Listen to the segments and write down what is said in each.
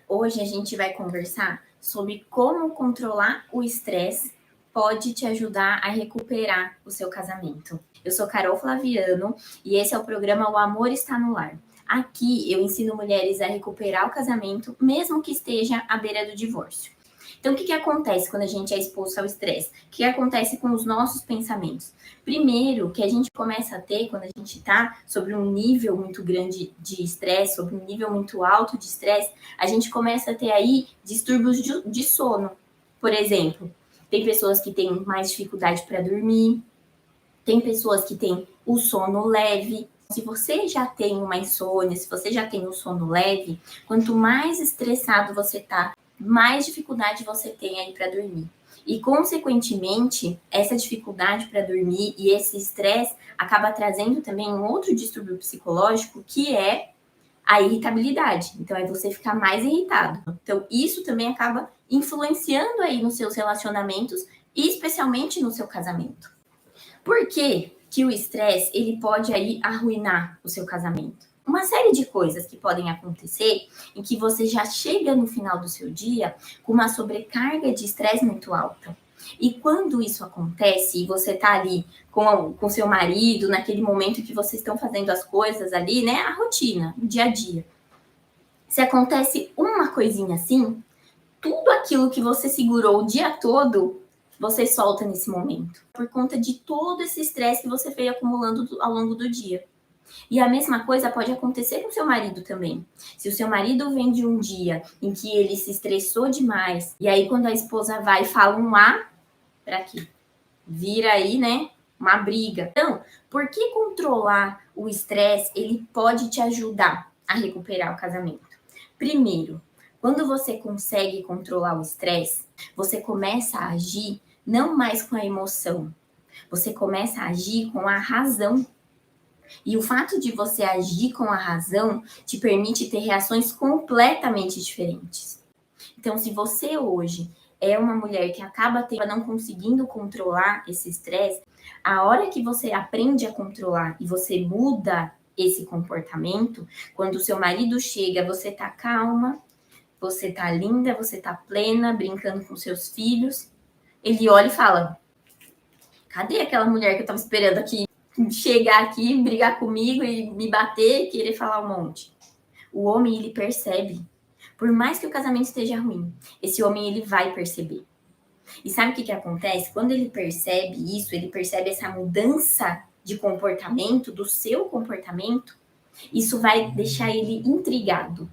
Hoje a gente vai conversar sobre como controlar o estresse pode te ajudar a recuperar o seu casamento. Eu sou Carol Flaviano e esse é o programa O Amor Está no Lar. Aqui eu ensino mulheres a recuperar o casamento, mesmo que esteja à beira do divórcio. Então, o que acontece quando a gente é exposto ao estresse? O que acontece com os nossos pensamentos? Primeiro, que a gente começa a ter, quando a gente está sobre um nível muito grande de estresse, sobre um nível muito alto de estresse, a gente começa a ter aí distúrbios de sono. Por exemplo, tem pessoas que têm mais dificuldade para dormir, tem pessoas que têm o sono leve. Se você já tem uma insônia, se você já tem o sono leve, quanto mais estressado você tá, mais dificuldade você tem aí para dormir. E, consequentemente, essa dificuldade para dormir e esse estresse acaba trazendo também um outro distúrbio psicológico, que é a irritabilidade. Então, é você ficar mais irritado. Então, isso também acaba influenciando aí nos seus relacionamentos e especialmente no seu casamento. Por que que o estresse ele pode aí arruinar o seu casamento? Uma série de coisas que podem acontecer em que você já chega no final do seu dia com uma sobrecarga de estresse muito alta. E quando isso acontece e você tá ali com seu marido, naquele momento que vocês estão fazendo as coisas ali, né? A rotina, o dia a dia. Se acontece uma coisinha assim, tudo aquilo que você segurou o dia todo, você solta nesse momento. Por conta de todo esse estresse que você foi acumulando ao longo do dia. E a mesma coisa pode acontecer com seu marido também. Se o seu marido vem de um dia em que ele se estressou demais, e aí quando a esposa vai e fala um A, para quê? Vira aí, né, uma briga. Então, por que controlar o estresse, ele pode te ajudar a recuperar o casamento? Primeiro, quando você consegue controlar o estresse, você começa a agir não mais com a emoção, você começa a agir com a razão. E o fato de você agir com a razão te permite ter reações completamente diferentes. Então, se você hoje é uma mulher que acaba não conseguindo controlar esse estresse, a hora que você aprende a controlar e você muda esse comportamento, quando o seu marido chega, você tá calma, você tá linda, você tá plena, brincando com seus filhos, ele olha e fala: cadê aquela mulher que eu tava esperando aqui chegar aqui, brigar comigo e me bater, querer falar um monte? O homem, ele percebe. Por mais que o casamento esteja ruim, esse homem, ele vai perceber. E sabe o que acontece? Quando ele percebe isso, ele percebe essa mudança de comportamento, do seu comportamento, isso vai deixar ele intrigado.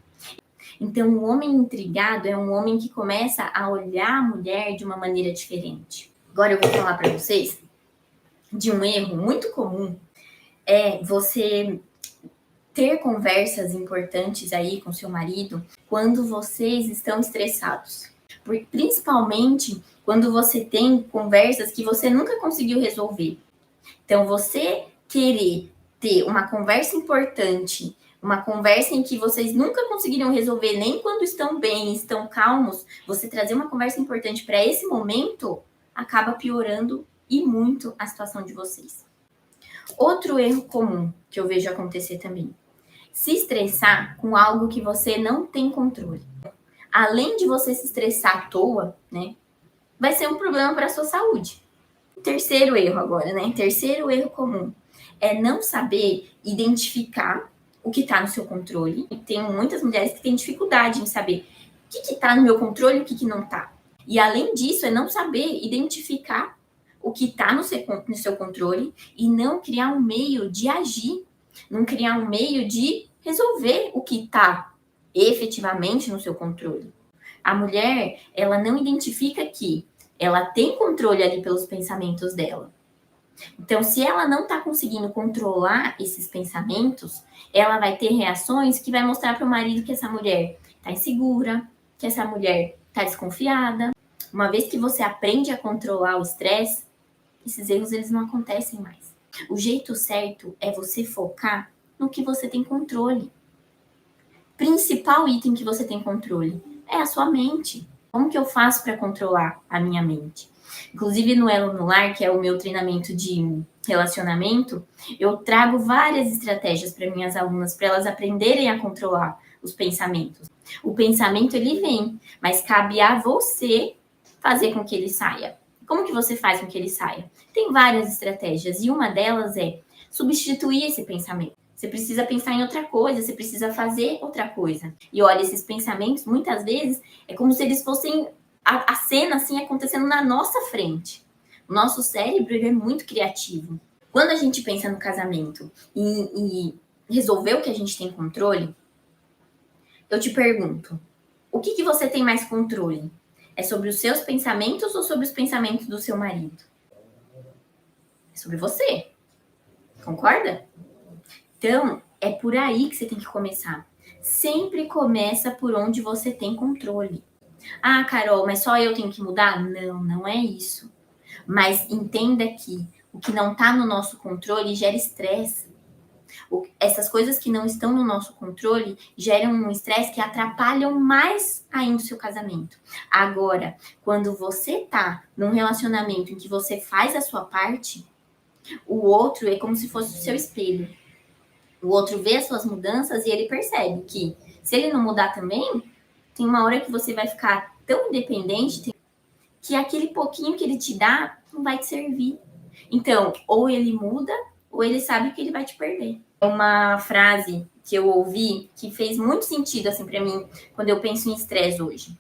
Então, um homem intrigado é um homem que começa a olhar a mulher de uma maneira diferente. Agora eu vou falar para vocês de um erro muito comum, é você ter conversas importantes aí com seu marido quando vocês estão estressados. Principalmente quando você tem conversas que você nunca conseguiu resolver. Então, você querer ter uma conversa importante, uma conversa em que vocês nunca conseguiram resolver, nem quando estão bem, estão calmos, você trazer uma conversa importante para esse momento, acaba piorando e muito a situação de vocês. Outro erro comum que eu vejo acontecer também: se estressar com algo que você não tem controle. Além de você se estressar à toa, né, vai ser um problema para a sua saúde. Terceiro erro agora, né? Terceiro erro comum é não saber identificar o que está no seu controle. E tem muitas mulheres que têm dificuldade em saber o que está no meu controle e o que não está. E além disso, é não saber identificar o que está no seu controle e não criar um meio de agir, não criar um meio de resolver o que está efetivamente no seu controle. A mulher, ela não identifica que ela tem controle ali pelos pensamentos dela. Então, se ela não está conseguindo controlar esses pensamentos, ela vai ter reações que vai mostrar para o marido que essa mulher está insegura, que essa mulher está desconfiada. Uma vez que você aprende a controlar o estresse, esses erros eles não acontecem mais. O jeito certo é você focar no que você tem controle. Principal item que você tem controle é a sua mente. Como que eu faço para controlar a minha mente? Inclusive no Elo no Lar, que é o meu treinamento de relacionamento, eu trago várias estratégias para minhas alunas, para elas aprenderem a controlar os pensamentos. O pensamento, ele vem, mas cabe a você fazer com que ele saia. Como que você faz com que ele saia? Tem várias estratégias, e uma delas é substituir esse pensamento. Você precisa pensar em outra coisa, você precisa fazer outra coisa. E olha, esses pensamentos, muitas vezes, é como se eles fossem a cena, assim, acontecendo na nossa frente. O nosso cérebro, ele é muito criativo. Quando a gente pensa no casamento e resolver o que a gente tem controle, eu te pergunto, o que você tem mais controle? É sobre os seus pensamentos ou sobre os pensamentos do seu marido? É sobre você. Concorda? Então, é por aí que você tem que começar. Sempre começa por onde você tem controle. Ah, Carol, mas só eu tenho que mudar? Não, não é isso. Mas entenda que o que não está no nosso controle gera estresse. Essas coisas que não estão no nosso controle geram um estresse que atrapalham mais ainda o seu casamento. Agora, quando você tá num relacionamento em que você faz a sua parte, o outro é como se fosse o seu espelho. O outro vê as suas mudanças e ele percebe que, se ele não mudar também, tem uma hora que você vai ficar tão independente que aquele pouquinho que ele te dá não vai te servir. Então, ou ele muda, ou ele sabe que ele vai te perder. É uma frase que eu ouvi que fez muito sentido assim para mim quando eu penso em estresse hoje,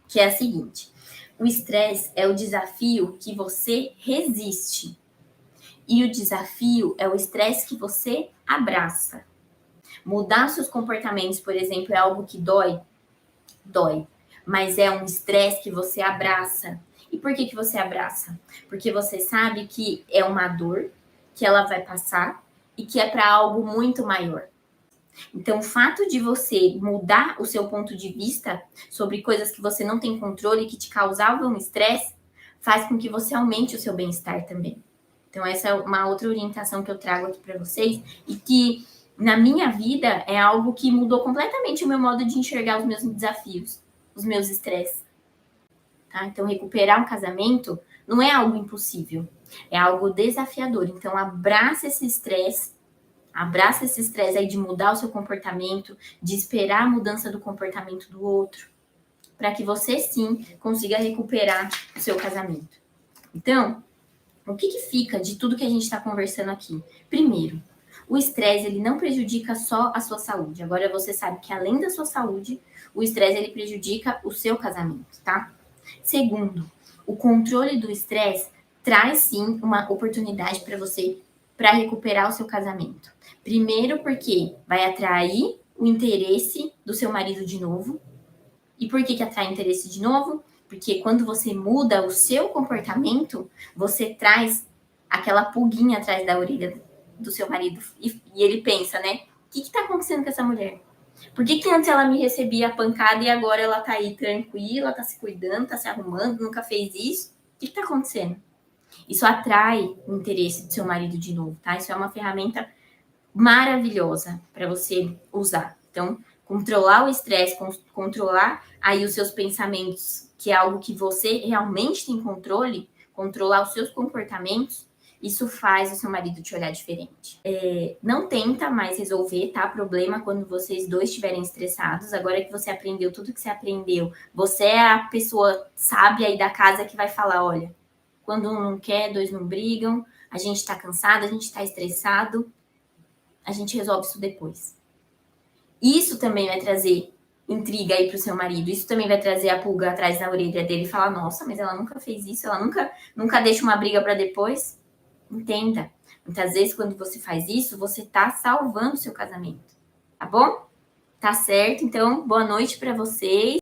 que é a seguinte: o estresse é o desafio que você resiste. E o desafio é o estresse que você abraça. Mudar seus comportamentos, por exemplo, é algo que dói? Dói. Mas é um estresse que você abraça. E por que você abraça? Porque você sabe que é uma dor, que ela vai passar e que é para algo muito maior. Então, o fato de você mudar o seu ponto de vista sobre coisas que você não tem controle, que te causavam estresse, faz com que você aumente o seu bem-estar também. Então, essa é uma outra orientação que eu trago aqui para vocês e que, na minha vida, é algo que mudou completamente o meu modo de enxergar os meus desafios, os meus estresses. Tá? Então, recuperar um casamento não é algo impossível, é algo desafiador. Então, abraça esse estresse aí de mudar o seu comportamento, de esperar a mudança do comportamento do outro, para que você, sim, consiga recuperar o seu casamento. Então, o que fica de tudo que a gente está conversando aqui? Primeiro, o estresse, ele não prejudica só a sua saúde. Agora você sabe que, além da sua saúde, o estresse, ele prejudica o seu casamento, tá? Segundo, o controle do estresse traz, sim, uma oportunidade para você para recuperar o seu casamento. Primeiro, porque vai atrair o interesse do seu marido de novo. E por que atrai interesse de novo? Porque quando você muda o seu comportamento, você traz aquela pulguinha atrás da orelha do seu marido. E ele pensa, né? O que está acontecendo com essa mulher? Por que antes ela me recebia a pancada e agora ela tá aí tranquila, tá se cuidando, tá se arrumando, nunca fez isso? O que tá acontecendo? Isso atrai o interesse do seu marido de novo, tá? Isso é uma ferramenta maravilhosa para você usar. Então, controlar o estresse, controlar aí os seus pensamentos, que é algo que você realmente tem controle, controlar os seus comportamentos, isso faz o seu marido te olhar diferente. Não tenta mais resolver, tá? Problema quando vocês dois estiverem estressados. Agora que você aprendeu tudo que você aprendeu, você é a pessoa sábia aí da casa que vai falar, olha, quando um não quer, dois não brigam, a gente tá cansado, a gente tá estressado, a gente resolve isso depois. Isso também vai trazer intriga aí pro seu marido. Isso também vai trazer a pulga atrás da orelha dele e falar, nossa, mas ela nunca fez isso, ela nunca deixa uma briga para depois. Entenda. Muitas vezes, quando você faz isso, você tá salvando o seu casamento. Tá bom? Tá certo? Então, boa noite para vocês.